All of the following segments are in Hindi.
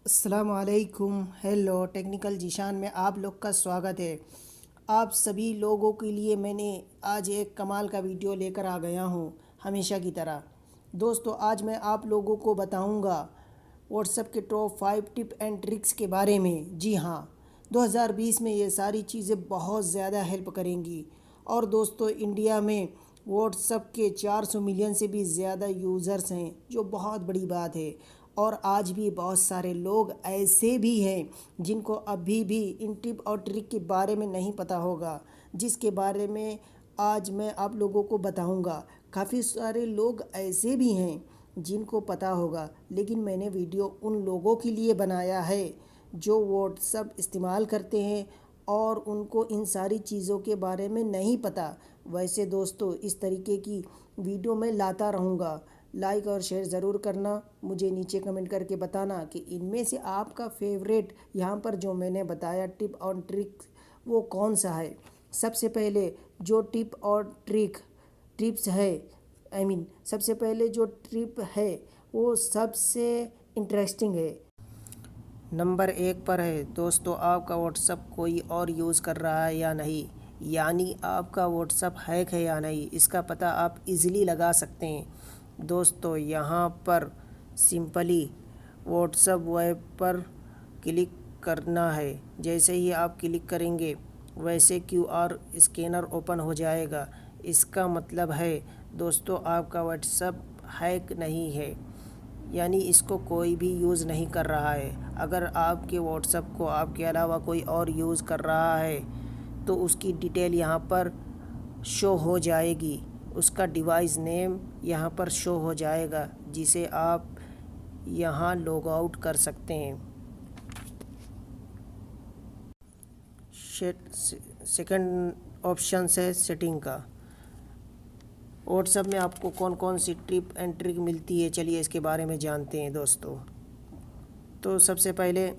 अस्सलामुअलैकुम। हेलो, टेक्निकल जीशान में आप लोग का स्वागत है। आप सभी लोगों के लिए मैंने आज एक कमाल का वीडियो लेकर आ गया हूँ, हमेशा की तरह। दोस्तों, आज मैं आप लोगों को बताऊँगा व्हाट्सएप के टॉप 5 टिप एंड ट्रिक्स के बारे में। जी हाँ, 2020 में ये सारी चीज़ें बहुत ज़्यादा हेल्प करेंगी। और दोस्तों, इंडिया में व्हाट्सएप के 400 मिलियन से भी ज़्यादा यूज़र्स हैं, जो बहुत बड़ी बात है। और आज भी बहुत सारे लोग ऐसे भी हैं जिनको अभी भी इन टिप और ट्रिक के बारे में नहीं पता होगा, जिसके बारे में आज मैं आप लोगों को बताऊंगा। काफ़ी सारे लोग ऐसे भी हैं जिनको पता होगा, लेकिन मैंने वीडियो उन लोगों के लिए बनाया है जो व्हाट्सएप इस्तेमाल करते हैं और उनको इन सारी चीज़ों के बारे में नहीं पता। वैसे दोस्तों, इस तरीके की वीडियो मैं लाता रहूँगा। लाइक और शेयर ज़रूर करना। मुझे नीचे कमेंट करके बताना कि इनमें से आपका फेवरेट यहाँ पर जो मैंने बताया टिप और ट्रिक वो कौन सा है। सबसे पहले जो टिप और टिप्स है, सबसे पहले जो ट्रिप है वो सबसे इंटरेस्टिंग है। नंबर 1 पर है दोस्तों, आपका व्हाट्सएप कोई और यूज़ कर रहा है या नहीं, यानी आपका व्हाट्सएप हैक है या नहीं, इसका पता आप इजीली लगा सकते हैं। दोस्तों, यहाँ पर सिंपली व्हाट्सएप वेब पर क्लिक करना है। जैसे ही आप क्लिक करेंगे वैसे क्यूआर स्कैनर ओपन हो जाएगा। इसका मतलब है दोस्तों, आपका व्हाट्सएप हैक नहीं है, यानी इसको कोई भी यूज़ नहीं कर रहा है। अगर आपके व्हाट्सएप को आपके अलावा कोई और यूज़ कर रहा है तो उसकी डिटेल यहाँ पर शो हो जाएगी, उसका डिवाइस नेम यहाँ पर शो हो जाएगा, जिसे आप यहाँ लॉग आउट कर सकते हैं। सेकंड ऑप्शन है सेटिंग का। व्हाट्सएप में आपको कौन कौन सी टिप एंड ट्रिक मिलती है, चलिए इसके बारे में जानते हैं दोस्तों। तो सबसे पहले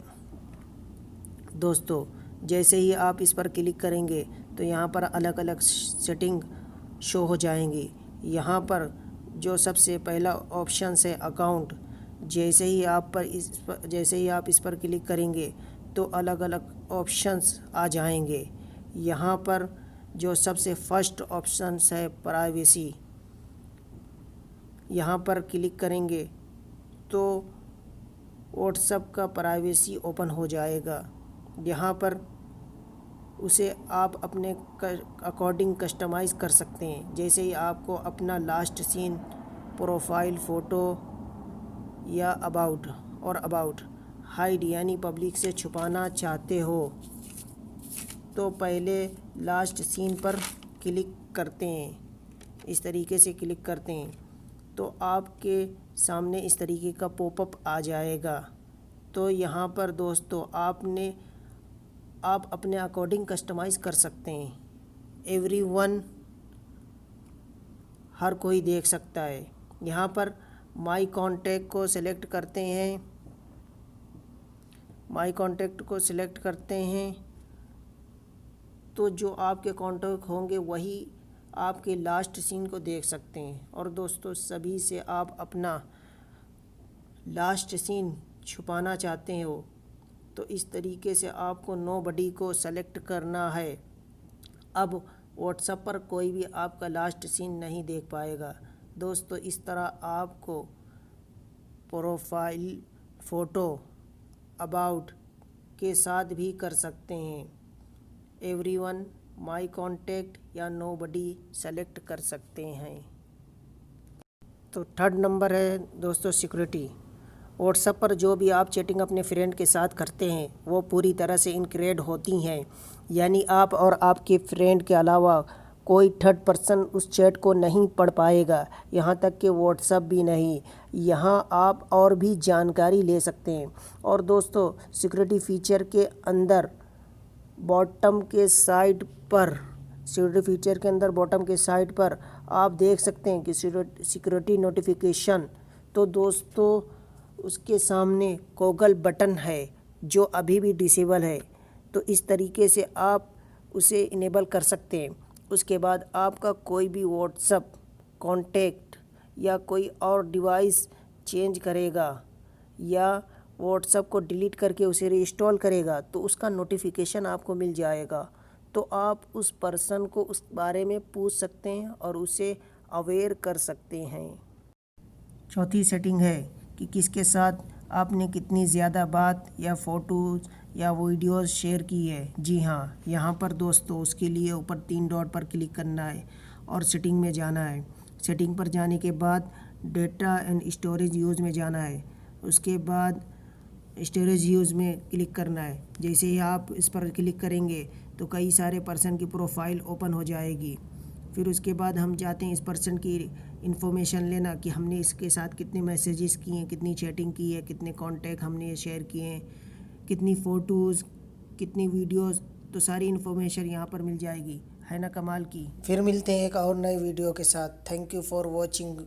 दोस्तों, जैसे ही आप इस पर क्लिक करेंगे तो यहाँ पर अलग अलग सेटिंग शो हो जाएंगी। यहाँ पर जो सबसे पहला ऑप्शन है अकाउंट, जैसे ही आप इस पर क्लिक करेंगे तो अलग अलग ऑप्शंस आ जाएंगे। यहाँ पर जो सबसे फर्स्ट ऑप्शन है प्राइवेसी, यहाँ पर क्लिक करेंगे तो व्हाट्सएप का प्राइवेसी ओपन हो जाएगा। यहाँ पर उसे आप अपने अकॉर्डिंग कस्टमाइज़ कर सकते हैं। जैसे ही आपको अपना लास्ट सीन, प्रोफाइल फ़ोटो या अबाउट हाइड यानी पब्लिक से छुपाना चाहते हो तो पहले लास्ट सीन पर क्लिक करते हैं। इस तरीके से क्लिक करते हैं तो आपके सामने इस तरीके का पॉपअप आ जाएगा। तो यहाँ पर दोस्तों आप अपने अकॉर्डिंग कस्टमाइज़ कर सकते हैं। एवरीवन, हर कोई देख सकता है। यहाँ पर माई कॉन्टैक्ट को सिलेक्ट करते हैं। तो जो आपके कॉन्टैक्ट होंगे वही आपके लास्ट सीन को देख सकते हैं। और दोस्तों, सभी से आप अपना लास्ट सीन छुपाना चाहते हो तो इस तरीके से आपको नोबडी को सेलेक्ट करना है। अब व्हाट्सएप पर कोई भी आपका लास्ट सीन नहीं देख पाएगा। दोस्तों, इस तरह आपको प्रोफाइल फ़ोटो अबाउट के साथ भी कर सकते हैं। एवरीवन, माई कॉन्टैक्ट या नोबडी सेलेक्ट कर सकते हैं। तो थर्ड नंबर है दोस्तों सिक्योरिटी। व्हाट्सएप पर जो भी आप चैटिंग अपने फ्रेंड के साथ करते हैं वो पूरी तरह से इनक्रिप्ट होती हैं, यानी आप और आपके फ्रेंड के अलावा कोई थर्ड पर्सन उस चैट को नहीं पढ़ पाएगा, यहाँ तक कि व्हाट्सएप भी नहीं। यहाँ आप और भी जानकारी ले सकते हैं। और दोस्तों, सिक्योरिटी फीचर के अंदर बॉटम के साइड पर आप देख सकते हैं कि सिक्योरिटी नोटिफिकेशन। तो दोस्तों, उसके सामने टॉगल बटन है जो अभी भी डिसेबल है, तो इस तरीके से आप उसे इनेबल कर सकते हैं। उसके बाद आपका कोई भी व्हाट्सएप कॉन्टैक्ट या कोई और डिवाइस चेंज करेगा या व्हाट्सएप को डिलीट करके उसे रीइंस्टॉल करेगा तो उसका नोटिफिकेशन आपको मिल जाएगा। तो आप उस पर्सन को उस बारे में पूछ सकते हैं और उसे अवेयर कर सकते हैं। चौथी सेटिंग है कि किसके साथ आपने कितनी ज़्यादा बात या फ़ोटोज़ या वीडियोज़ शेयर की है। जी हाँ, यहाँ पर दोस्तों उसके लिए ऊपर 3 डॉट पर क्लिक करना है और सेटिंग में जाना है। सेटिंग पर जाने के बाद डेटा एंड स्टोरेज यूज़ में जाना है। उसके बाद स्टोरेज यूज़ में क्लिक करना है। जैसे ही आप इस पर क्लिक करेंगे तो कई सारे पर्सन की प्रोफाइल ओपन हो जाएगी। फिर उसके बाद हम जाते हैं इस पर्सन की इन्फॉर्मेशन लेना कि हमने इसके साथ कितने मैसेजेस किए हैं, कितनी चैटिंग की है, कितने कॉन्टैक्ट हमने शेयर किए हैं, कितनी फ़ोटोज़, कितनी वीडियोज़। तो सारी इन्फॉर्मेशन यहाँ पर मिल जाएगी। है ना कमाल की। फिर मिलते हैं एक और नई वीडियो के साथ। Thank you for watching.